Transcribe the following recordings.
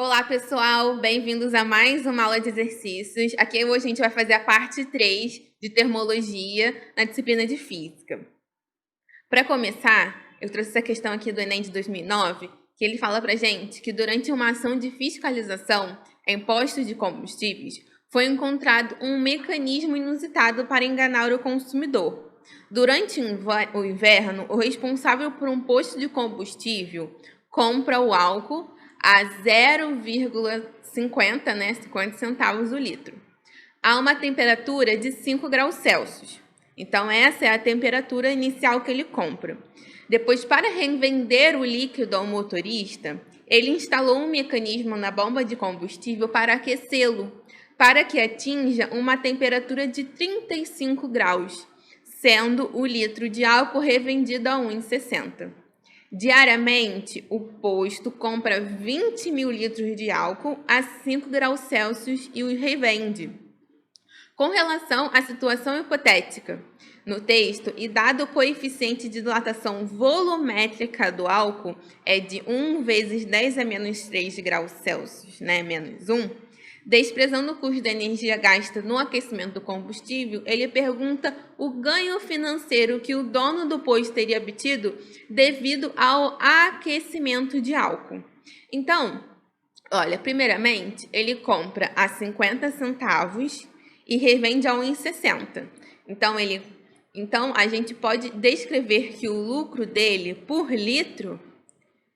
Olá, pessoal! Bem-vindos a mais uma aula de exercícios. Aqui hoje a gente vai fazer a parte 3 de termologia na disciplina de física. Para começar, eu trouxe essa questão aqui do Enem de 2009, que ele fala pra gente que durante uma ação de fiscalização em postos de combustíveis, foi encontrado um mecanismo inusitado para enganar o consumidor. Durante o inverno, o responsável por um posto de combustível compra o álcool a 0,50, 50 centavos o litro, a uma temperatura de 5 graus Celsius. Então, essa é a temperatura inicial que ele compra. Depois, para revender o líquido ao motorista, ele instalou um mecanismo na bomba de combustível para aquecê-lo, para que atinja uma temperatura de 35 graus, sendo o litro de álcool revendido a 1,60. Diariamente, o posto compra 20 mil litros de álcool a 5 graus Celsius e o revende. Com relação à situação hipotética, no texto, e dado o coeficiente de dilatação volumétrica do álcool é de 1 vezes 10 a menos 3 graus Celsius, menos 1, desprezando o custo da energia gasta no aquecimento do combustível, ele pergunta o ganho financeiro que o dono do posto teria obtido devido ao aquecimento de álcool. Então, olha, primeiramente, ele compra a 50 centavos e revende a 1,60. Então, a gente pode descrever que o lucro dele por litro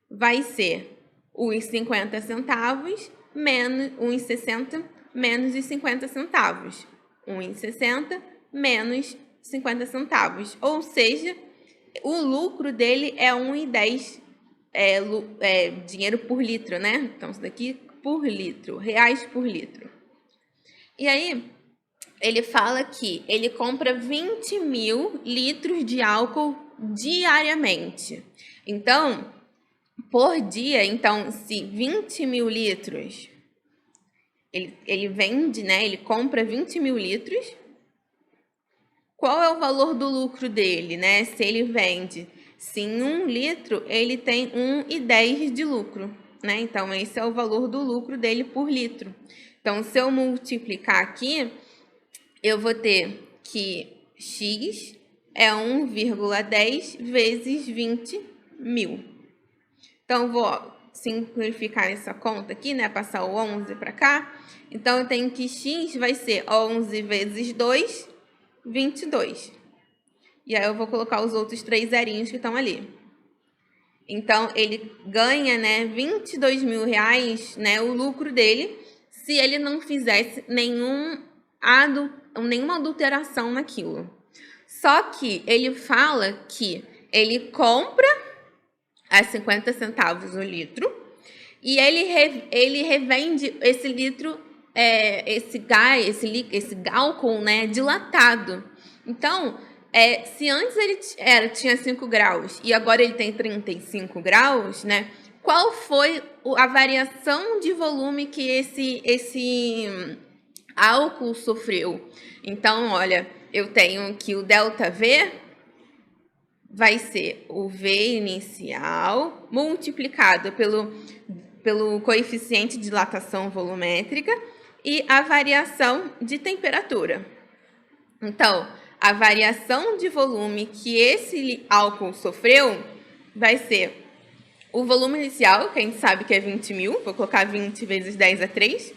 vai ser os 50 centavos menos 1,60 menos os 50 centavos. 1,60 menos 50 centavos. Ou seja, o lucro dele é 1,10 dinheiro por litro, né? Então, isso daqui por litro, reais por litro. E aí, ele fala que ele compra 20 mil litros de álcool diariamente. Então, por dia, se 20 mil litros, ele vende, ele compra 20 mil litros, qual é o valor do lucro dele, Se ele vende em 1 litro, ele tem 1,10 de lucro, Então, esse é o valor do lucro dele por litro. Então, se eu multiplicar aqui, eu vou ter que X é 1,10 vezes 20 mil. Então, vou simplificar essa conta aqui, Passar o 11 para cá. Então, eu tenho que X vai ser 11 vezes 2, 22. E aí, eu vou colocar os outros 3 zerinhos que estão ali. Então, ele ganha, 22 mil reais, o lucro dele, se ele não fizesse nenhuma adulteração naquilo. Só que ele fala que ele compra a 50 centavos o litro e ele revende esse litro, esse álcool, dilatado. Então, se antes ele tinha 5 graus e agora ele tem 35 graus, qual foi a variação de volume que esse álcool sofreu? Então, olha, eu tenho que o ΔV vai ser o V inicial multiplicado pelo coeficiente de dilatação volumétrica e a variação de temperatura. Então, a variação de volume que esse álcool sofreu vai ser o volume inicial, que a gente sabe que é 20 mil, vou colocar 20 vezes 10 a 3.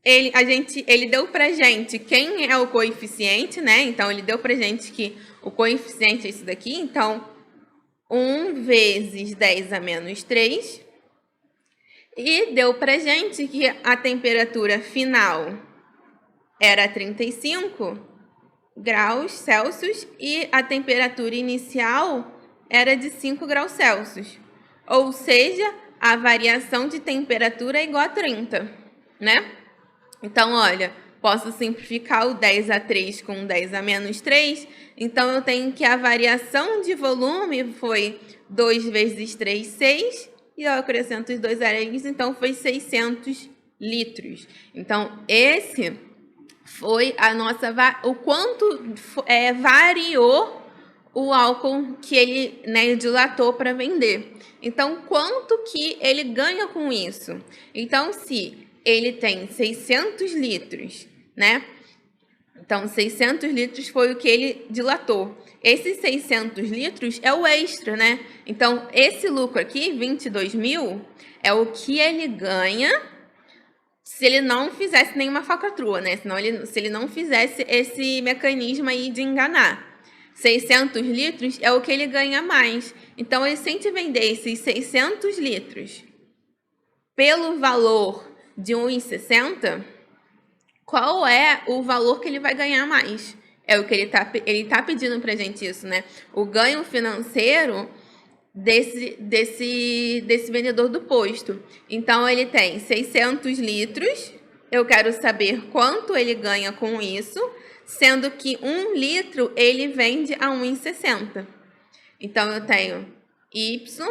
Ele deu pra gente quem é o coeficiente, Então, ele deu pra gente que o coeficiente é isso daqui. Então, 1 vezes 10 a menos 3. E deu pra gente que a temperatura final era 35 graus Celsius e a temperatura inicial era de 5 graus Celsius. Ou seja, a variação de temperatura é igual a 30, Então, olha, posso simplificar o 10 a 3 com 10 a menos 3. Então, eu tenho que a variação de volume foi 2 vezes 3, 6. E eu acrescento os 2 aréns, então foi 600 litros. Então, esse foi o quanto variou o álcool que ele, né, dilatou para vender. Então, quanto que ele ganha com isso? Então, se ele tem 600 litros, né? Então, 600 litros foi o que ele dilatou. Esses 600 litros é o extra, né? Então, esse lucro aqui, 22 mil, é o que ele ganha se ele não fizesse nenhuma falcatrua, né? Se ele não fizesse esse mecanismo aí de enganar. 600 litros é o que ele ganha mais. Então, se a gente vender esses 600 litros pelo valor de 1,60, qual é o valor que ele vai ganhar mais? É o que ele tá pedindo pra gente isso, né? O ganho financeiro desse vendedor do posto. Então, ele tem 600 litros. Eu quero saber quanto ele ganha com isso, sendo que 1 litro ele vende a 1,60. Então, eu tenho Y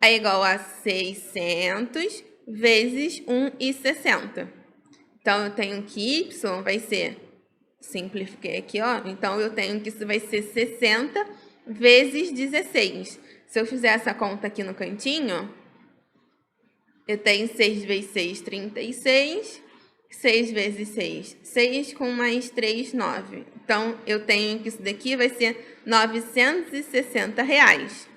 é igual a 600 vezes 1,60. Então, eu tenho que Y vai ser, simplifiquei aqui, ó. Então, eu tenho que isso vai ser 60 vezes 16. Se eu fizer essa conta aqui no cantinho, eu tenho 6 vezes 6, 36. 6 vezes 6, 6 com mais 3, 9. Então, eu tenho que isso daqui vai ser R$960.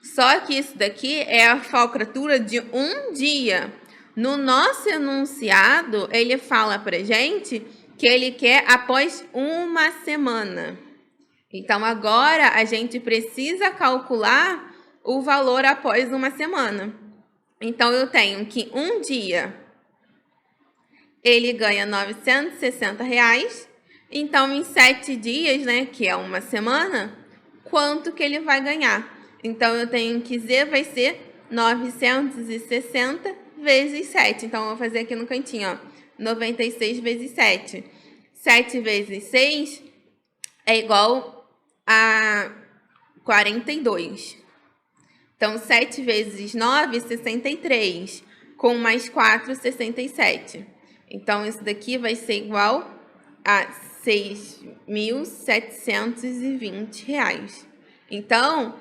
Só que isso daqui é a falcatrua de um dia. No nosso enunciado, ele fala pra gente que ele quer após uma semana. Então, agora a gente precisa calcular o valor após uma semana. Então, eu tenho que um dia ele ganha R$960. Então, em 7 dias, né, que é uma semana, quanto que ele vai ganhar? Então, eu tenho que Z vai ser 960 vezes 7. Então, eu vou fazer aqui no cantinho, ó, 96 vezes 7. 7 vezes 6 é igual a 42. Então, 7 vezes 9, 63. Com mais 4, 67. Então, isso daqui vai ser igual a R$6.720. Então,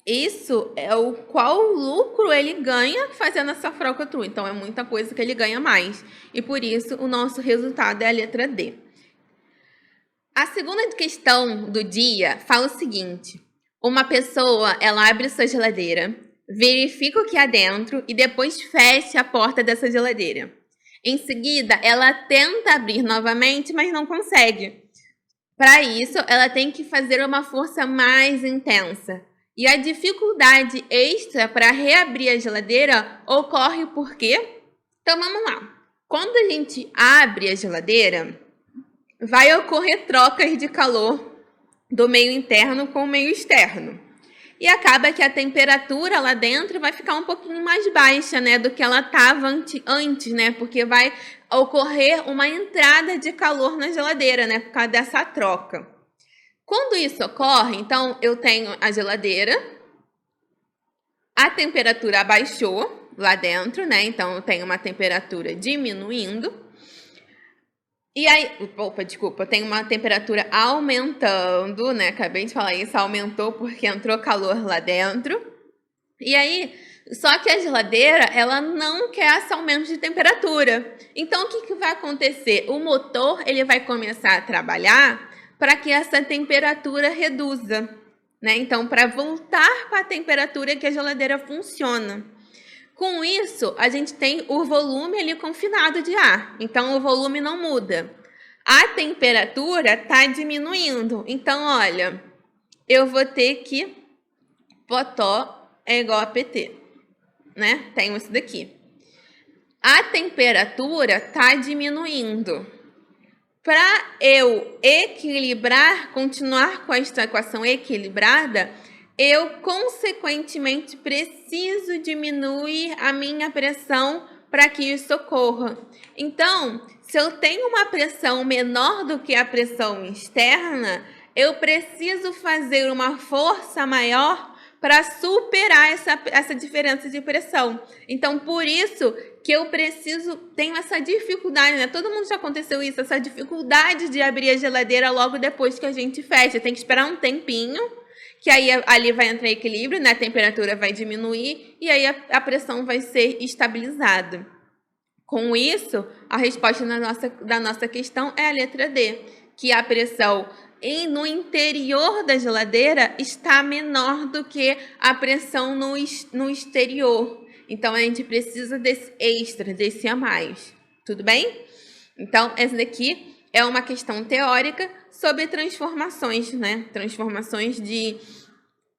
isso é o qual lucro ele ganha fazendo essa falcatrua. Então, é muita coisa que ele ganha mais. E por isso, o nosso resultado é a letra D. A segunda questão do dia fala o seguinte. Uma pessoa, ela abre sua geladeira, verifica o que há dentro e depois fecha a porta dessa geladeira. Em seguida, ela tenta abrir novamente, mas não consegue. Para isso, ela tem que fazer uma força mais intensa. E a dificuldade extra para reabrir a geladeira ocorre por quê? Então, vamos lá. Quando a gente abre a geladeira, vai ocorrer trocas de calor do meio interno com o meio externo. E acaba que a temperatura lá dentro vai ficar um pouquinho mais baixa, né, do que ela estava antes, né, porque vai ocorrer uma entrada de calor na geladeira, né, por causa dessa troca. Quando isso ocorre, então, eu tenho a geladeira, a temperatura abaixou lá dentro, né, então eu tenho uma temperatura diminuindo. E aí, eu tenho uma temperatura aumentando, né? Acabei de falar isso, aumentou porque entrou calor lá dentro. E aí, só que a geladeira, ela não quer esse aumento de temperatura. Então, o que vai acontecer? O motor, ele vai começar a trabalhar para que essa temperatura reduza, né? Então, para voltar para a temperatura que a geladeira funciona. Com isso, a gente tem o volume ali confinado de ar. Então, o volume não muda. A temperatura está diminuindo. Então, olha, eu vou ter que Potó é igual a PT, né? Tenho isso daqui. A temperatura está diminuindo. Para eu equilibrar, continuar com esta equação equilibrada, eu, consequentemente, preciso diminuir a minha pressão para que isso ocorra. Então, se eu tenho uma pressão menor do que a pressão externa, eu preciso fazer uma força maior para superar essa diferença de pressão. Então, por isso que eu tenho essa dificuldade, né? Todo mundo já aconteceu isso, essa dificuldade de abrir a geladeira logo depois que a gente fecha. Tem que esperar um tempinho, que aí ali vai entrar em equilíbrio, né? A temperatura vai diminuir e aí a pressão vai ser estabilizada. Com isso, a resposta da nossa questão é a letra D, que a pressão no interior da geladeira está menor do que a pressão no exterior. Então, a gente precisa desse extra, desse a mais. Tudo bem? Então, essa daqui é uma questão teórica sobre transformações, né? Transformações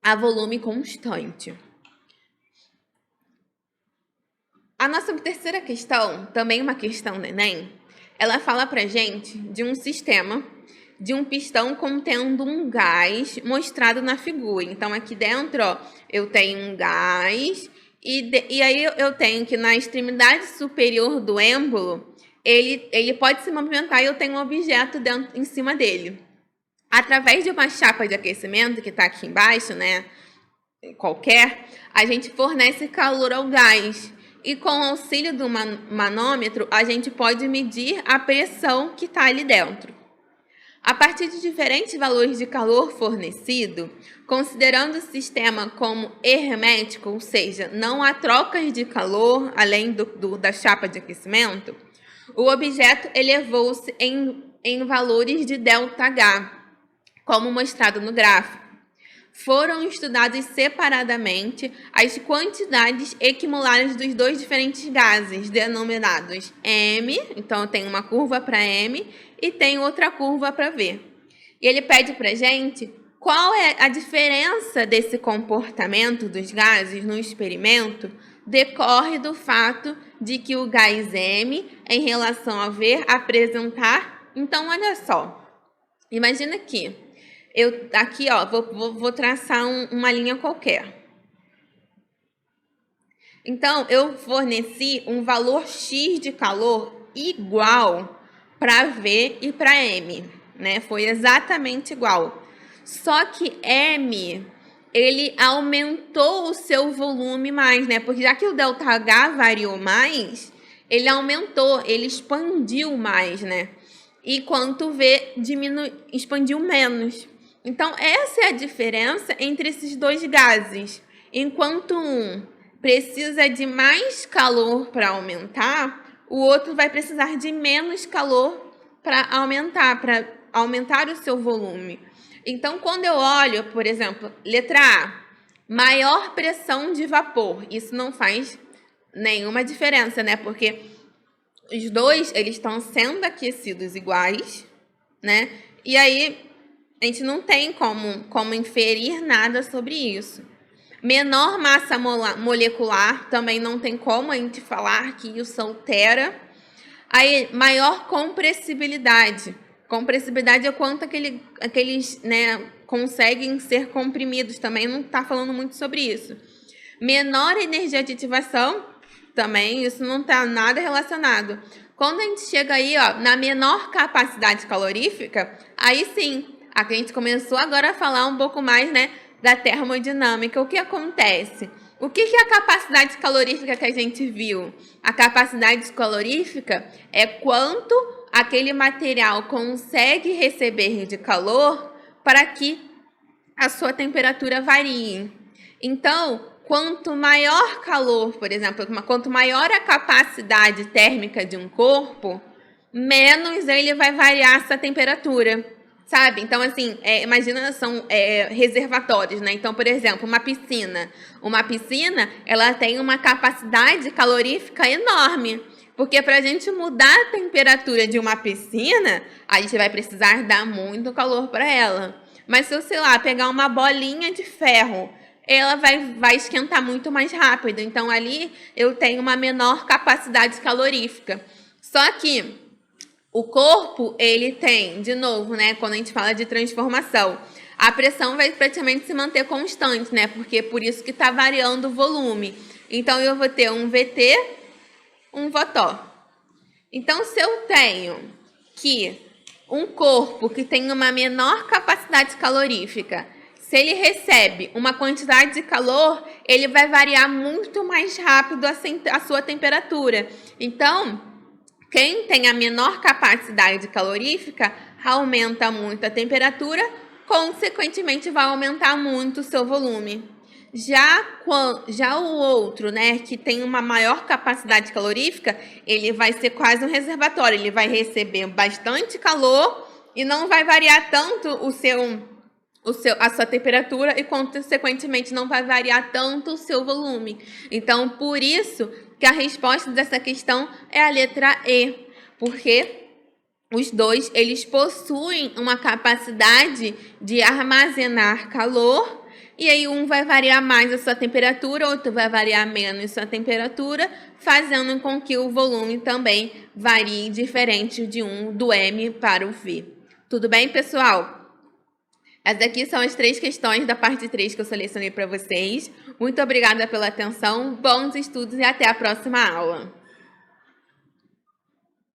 a volume constante. A nossa terceira questão, também uma questão do Enem, ela fala pra gente de um sistema de um pistão contendo um gás mostrado na figura. Então, aqui dentro, ó, eu tenho um gás e aí eu tenho que na extremidade superior do êmbolo, ele pode se movimentar e eu tenho um objeto em cima dele. Através de uma chapa de aquecimento que está aqui embaixo, né, a gente fornece calor ao gás. E com o auxílio do manômetro, a gente pode medir a pressão que está ali dentro. A partir de diferentes valores de calor fornecido, considerando o sistema como hermético, ou seja, não há trocas de calor além da chapa de aquecimento, o objeto elevou-se em valores de ΔH, como mostrado no gráfico. Foram estudados separadamente as quantidades equimulares dos dois diferentes gases, denominados M, então eu tenho uma curva para M e tenho outra curva para V. E ele pede para a gente qual é a diferença desse comportamento dos gases no experimento decorre do fato de que o gás M, em relação ao V, apresentar... Então, olha só, imagina aqui, aqui, ó, vou traçar uma linha qualquer. Então, eu forneci um valor X de calor igual para V e para M, né? Foi exatamente igual. Só que M, ele aumentou o seu volume mais, né? Porque já que o ΔH variou mais, ele aumentou, ele expandiu mais, né? Enquanto V expandiu menos. Então, essa é a diferença entre esses dois gases. Enquanto um precisa de mais calor para aumentar, o outro vai precisar de menos calor para aumentar o seu volume. Então, quando eu olho, por exemplo, letra A, maior pressão de vapor, isso não faz nenhuma diferença, né? Porque os dois, eles estão sendo aquecidos iguais, né? E aí, a gente não tem como inferir nada sobre isso. Menor massa molecular, também não tem como a gente falar que isso altera. Aí, maior compressibilidade. Compressibilidade é quanto aqueles, né, conseguem ser comprimidos. Também não está falando muito sobre isso. Menor energia de ativação, também isso não está nada relacionado. Quando a gente chega aí, ó, na menor capacidade calorífica, aí sim, a gente começou agora a falar um pouco mais, né, da termodinâmica. O que acontece? O que é a capacidade calorífica que a gente viu? A capacidade calorífica é quanto aquele material consegue receber de calor para que a sua temperatura varie. Então, quanto maior calor, por exemplo, quanto maior a capacidade térmica de um corpo, menos ele vai variar essa temperatura, sabe? Então, assim, imagina, são reservatórios, né? Então, por exemplo, uma piscina. Uma piscina, ela tem uma capacidade calorífica enorme, porque para a gente mudar a temperatura de uma piscina, a gente vai precisar dar muito calor para ela. Mas se eu, sei lá, pegar uma bolinha de ferro, ela vai esquentar muito mais rápido. Então, ali eu tenho uma menor capacidade calorífica. Só que o corpo, ele tem, de novo, né, quando a gente fala de transformação, a pressão vai praticamente se manter constante, né? Porque é por isso que está variando o volume. Então, eu vou ter um VT, um VOTO. Então, se eu tenho que um corpo que tem uma menor capacidade calorífica Se ele recebe uma quantidade de calor, ele vai variar muito mais rápido a sua temperatura. Então, quem tem a menor capacidade calorífica aumenta muito a temperatura, consequentemente vai aumentar muito o seu volume. Já o outro, né, que tem uma maior capacidade calorífica, ele vai ser quase um reservatório, ele vai receber bastante calor e não vai variar tanto a sua temperatura e, consequentemente, não vai variar tanto o seu volume. Então, por isso que a resposta dessa questão é a letra E, porque os dois, eles possuem uma capacidade de armazenar calor, e aí um vai variar mais a sua temperatura, outro vai variar menos a sua temperatura, fazendo com que o volume também varie diferente do M para o V. Tudo bem, pessoal? Essas aqui são as 3 questões da parte 3 que eu selecionei para vocês. Muito obrigada pela atenção, bons estudos e até a próxima aula.